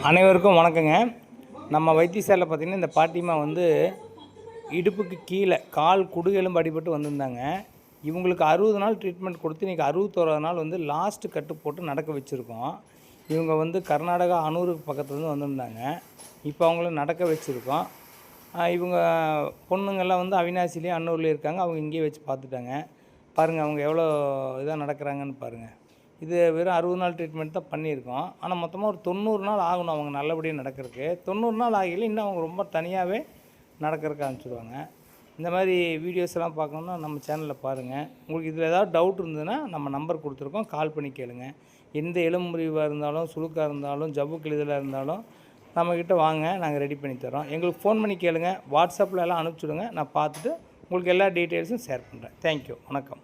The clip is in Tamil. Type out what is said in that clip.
அனைவருக்கும் வணக்கங்க. நம்ம வைத்தியசாலையில் பார்த்திங்கன்னா இந்த பாட்டிமா வந்து இடுப்புக்கு கீழே கால் குடுகெலும்பு அடிபட்டு வந்திருந்தாங்க. இவங்களுக்கு 60 நாள் ட்ரீட்மெண்ட் கொடுத்து இன்றைக்கி 61 நாள் வந்து லாஸ்ட்டு கட்டு போட்டு நடக்க வச்சுருக்கோம். இவங்க வந்து கர்நாடகா அனூருக்கு பக்கத்துலேருந்து வந்திருந்தாங்க. இப்போ அவங்கள நடக்க வச்சுருக்கோம். இவங்க பொண்ணுங்கள்லாம் வந்து அவினாசிலேயும் அன்னூர்லேயும் இருக்காங்க. அவங்க இங்கேயே வச்சு பார்த்துட்டாங்க. பாருங்கள் அவங்க எவ்வளோ இதாக நடக்கிறாங்கன்னு பாருங்கள். இது வெறும் 60 நாள் ட்ரீட்மெண்ட் தான் பண்ணியிருக்கோம். ஆனால் மொத்தமாக ஒரு 90 நாள் ஆகணும் அவங்க நல்லபடியாக நடக்கிறதுக்கு. 90 நாள் ஆகல இன்னும் அவங்க ரொம்ப தனியாகவே நடக்கிறதுக்கு ஆரம்பிச்சிடுவாங்க. இந்த மாதிரி வீடியோஸ் எல்லாம் பார்க்கணுன்னா நம்ம சேனலில் பாருங்கள். உங்களுக்கு இதில் ஏதாவது டவுட் இருந்ததுன்னா நம்ம நம்பர் கொடுத்துருக்கோம், கால் பண்ணி கேளுங்க. எந்த எலும்பு முறிவாக இருந்தாலும், சுளுக்காக இருந்தாலும், ஜவ்வு கிழிதலாக இருந்தாலும் நம்மக்கிட்ட வாங்க, நாங்கள் ரெடி பண்ணி தரோம். எங்களுக்கு ஃபோன் பண்ணி கேளுங்க, வாட்ஸ்அப்பில் எல்லாம் அனுப்பிச்சுடுங்க. நான் பார்த்துட்டு உங்களுக்கு எல்லா டீட்டெயில்ஸும் ஷேர் பண்ணுறேன். தேங்க்யூ, வணக்கம்.